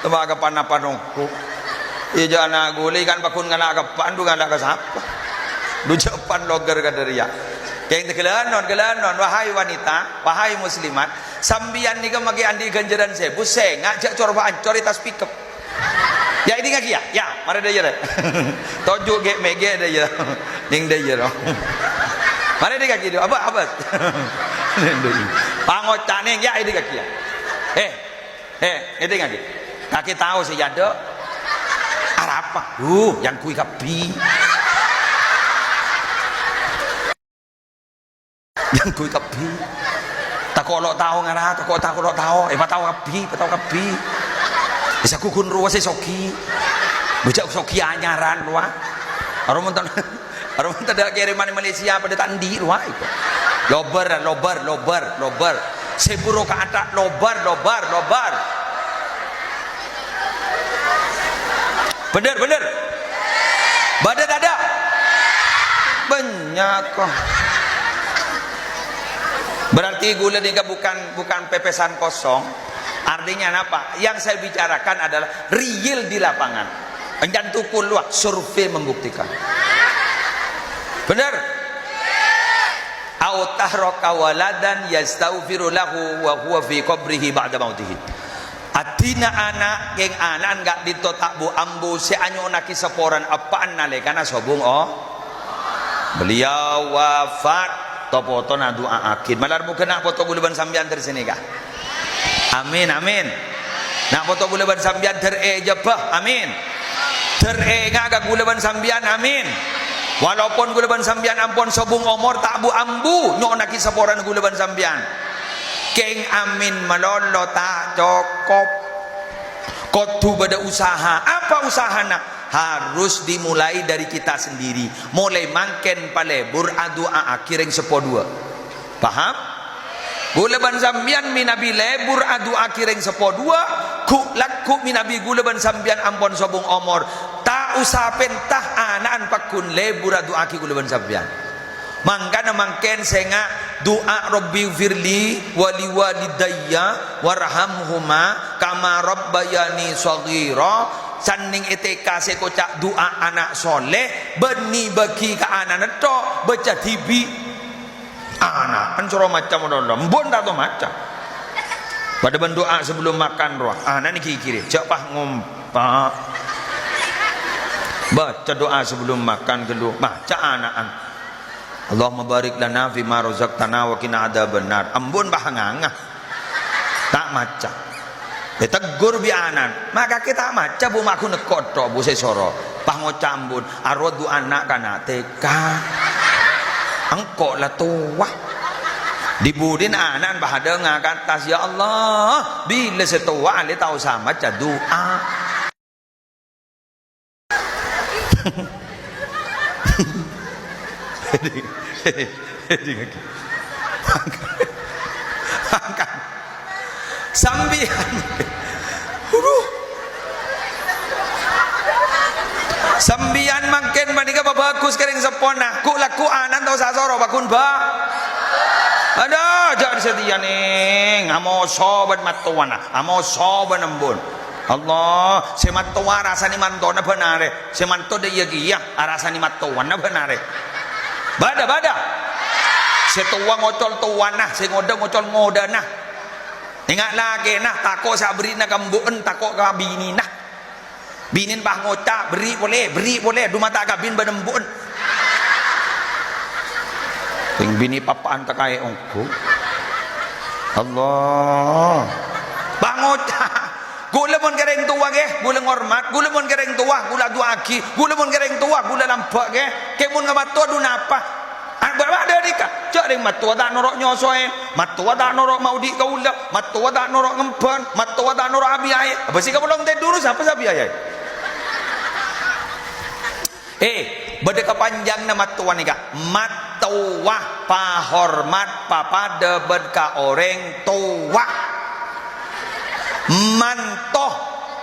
Temaga panapanongko. Iya anak gulay kan bakun nga nagapan, nga nagasapa. Dujapan logar ka dariya. Kaya galanon, wahai wanita, wahai muslimat, sambian ni ka magi-andi ganjaran saya, buseng, ngajak corbaan, coritas pikep. Ya ini ngaki ya, mari dah ya. Tojuk ge mege dah ya. Ning dah ya. Mari dia kaki dia, apa? Pangocan ning ya ini kaki ya. Ini ngaki. Kaki tahu sih ada. Arapa? Yang kui kapi. Yang kui kapi. Tak kolok tahu ngara, tak kolok tahu. Patau kapi. Bisa kukun ruas soki. Bujak soki anyaran ruah. Aromontan ada kiriman Malaysia pada tandi ruah itu. Lobar. Seburo ke atas lobar. Bener. Badan ada. Banyak kok. Berarti gula ini bukan pepesan kosong. Artinya apa? Yang saya bicarakan adalah real di lapangan. Enjantukul luak survei membuktikan. Benar? Au tahraka waladan yastaghfiru lahu wa huwa fi qabrihi ba'da mautihi. Atina anak geng anak enggak ditotak bu ambu si anyo naki seporan apaan nalekana sobung beliau wafat topoto na doa akid malar mo kena foto gulaban sambian dari sini kah? Amin. Nak foto gulaban sambian tereja bah amin. Terega agak gulaban sambian amin. Walaupun gulaban sambian ampun sobung omor tak bu ambu nyok naki seporan gulaban sambian. Keng amin melolo tak cukup. Kotu pada usaha. Apa usahana? Harus dimulai dari kita sendiri. Mulai mangken palebur adua akhireng sepodua. Paham? Gulaban sambian minabi lebur adu akhireng sepodua. Ku laku minabi gulaban sambian ampun sobung omor. Tak usah pentah anaan pakun lebur adu akhir gulaban sambian. Mangkana mangken senga doa Rabbi firli wali walidayya warhamhuma kama rabbayani shaghira sanning etika sekocak doa anak soleh beni bagi ke anak tok baca tibi anak pencoro macam mbon tak macam pada berdoa sebelum makan roh anak ni kiri cepah ngumpak baca doa sebelum makan kedua baca anak Allahumma barik lana fima razaqtana wa qina adzabannar. Ambon bahangangah. Tak maca. Ditegur bianan. Maka kita maca bu maku nekot tok bu sesoro. Pangoca ambon arodu anak kana TK. Engkok lah tua. Dibudin anak bahada ngakan tas ya Allah. Bila setua ale tahu sama maca doa. Sambian mangken manika bagus kering sepona ku laku anan tau sasoro bakun ba ada jangan setia nih ngamo sobat matuana ngamo sobat embun Allah sematuwa rasani mantona benare semanto de iya rasani matuana benare bada setua ngocol tuanah sengoda ngocol ngodanah ingat lagi nah tako sabrina kambuen tako kabini nah binin bah ngocak beri boleh dumata kabin badembun ting bini papaan takai ongku Allah bah ngocak gula mon kereng tua ke gula ngormat gula mon kereng tua gula dua aki gula mon kereng tua gula lampak ke kemun ngamatua dunapa ada dika cak ring matua tak norok nyosoe matua tak norok maudi kaula matua tak norok ngemban matua tak norok abi ayat apa sih kamu long tidur siapa sabi ayat beda kepanjang nama tuan nika matua pahormat papada berka orang tua mantoh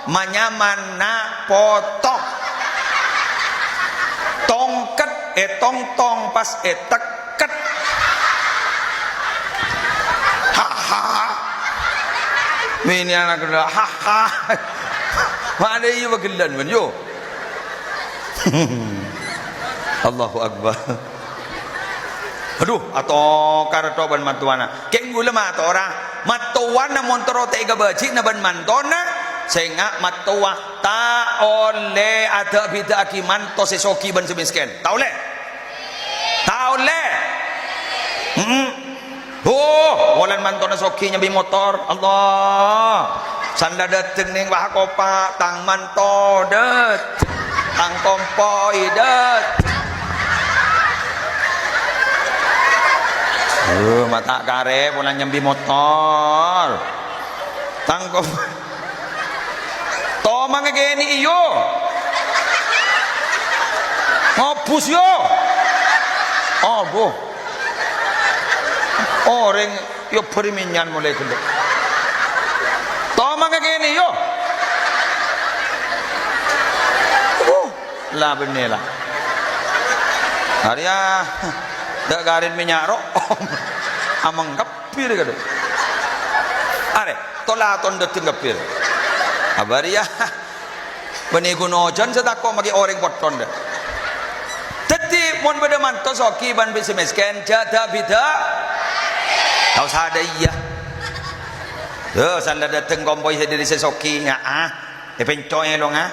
manyamana potok tongket tong pas teket Mini anak kena ha ha. Mana iya bagelan men yo. Allahu akbar. Aduh, atau karato ban matuana. Keng gula mata orang matuana montoro tega baci na ban mantona sehingga matuwa ta oleh ada bida akiman to sesoki ban semisken. Ta oleh. Ta oleh. Oh, walan mantona sokinya bi motor. Allah. Sanda dateng ning wah kopa tang manto det. Tang kompoi det. Mata kare pulang nyambi motor tangkop to mangke geni iyo ngopus yo oh bu orang yo periminyan mulai kudu to mangke geni yo lah bener lah Arya dak garin minyak ro amang kapir kado are tolaton deting kapir abaria bani gunojan sedako magi orang poton dah teti mon beda manto soki ban bisi mesken jada bida tau sada iya sanda dateng kompoi sediri sesoki nya pencoy lo nga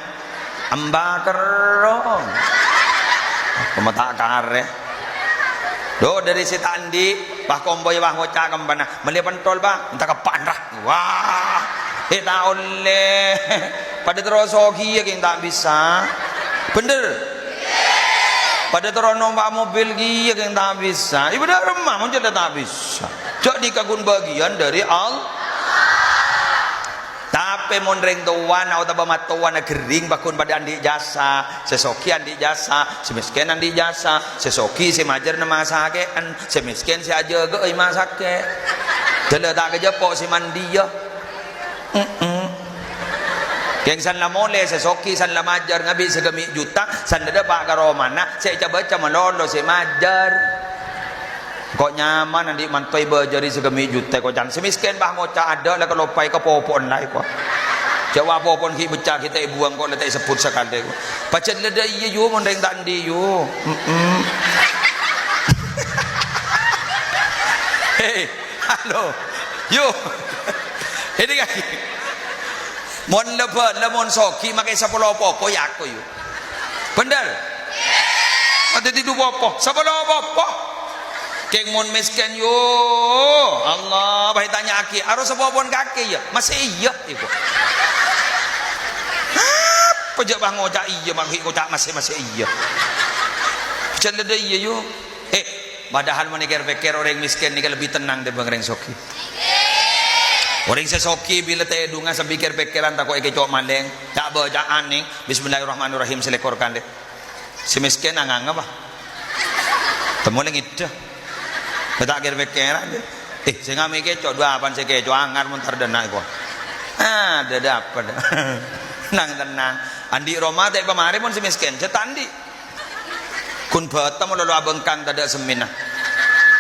amba kerong pemata kare do dari si tandi bah komboy bah ngocak kembana melihat tol bah entah kapan dah wah tak oleh pada terosoki ya yang tak bisa bener pada teronom pak mobil dia yang tak bisa ibu dah remah macam tak bisa cok dikagun bagian dari Allah tapi mondreng tuan atau tabamat tuan gering bakun pada andi jasa sesoki andi jasa semiskin andi jasa sesoki si majer nama sakean semiskin si aja ke masake jala tak kejepok si mandi ya Keng san la mole sesoki san la majar ngabi segemi juta san ada pak karomana saya coba baca melolo si majar kok nyaman nanti mantoi berjari segemi juta kok jangan semiskin bah ngoca ada lah kalau pai ke popon lah kok jawab popon ki becah kita buang kok letak sebut sekali kok pacet leda iya yo mondeng tandi yo hei halo yo ini kan mon lebat lemon soki makai sepuluh popo ya aku yo bener ada tidur popo sepuluh popo keng mon miskin yo Allah baik tanya aki harus sepopon kaki ya masih iya iku pejak bang ngocak iya makhluk ngocak masih iya celada iya yo padahal menikir pikir orang miskin ni lebih tenang daripada orang soki orang sesoki bila teh dunga sepikir pikiran tak kok cok maleng tak baca aning bismillahirrahmanirrahim selekorkan deh si miskin angang apa temu lagi dah tak kira pikiran deh saya mikir cok dua apaan saya cok angar muntar dana kok ada dapat tenang andi Roma tak pemari pun si miskin cetandi kun batam lalu abengkang tak ada semina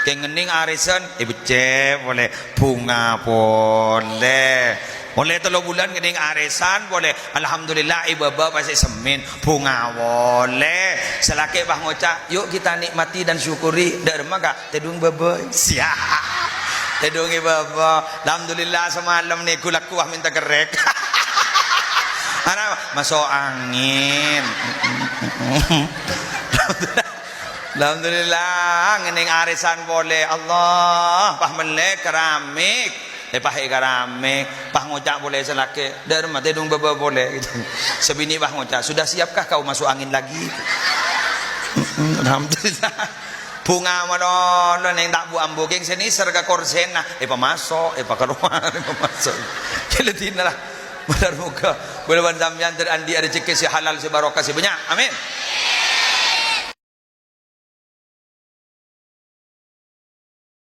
kengening arisan ibu cep boleh bunga boleh 3 bulan kening arisan boleh alhamdulillah ibu bapak pasti semin bunga boleh selaki bah ngocak yuk kita nikmati dan syukuri derma kak tedung babai siap tedung ibu bapak alhamdulillah semalam nih kulak kuah minta kerek anak masuk angin alhamdulillah ngening arisan boleh Allah pah melek keramik pah keramik pah ngocak boleh selake derma tedung baba boleh gitu. Sebini pah ngocak sudah siapkah kau masuk angin lagi alhamdulillah bunga manon neng tak bu ambo geng seni serga korsena pamasok keluar pamasok keletina lah benar muka boleh sampean terandi ada rezeki si halal si barokah si banyak amin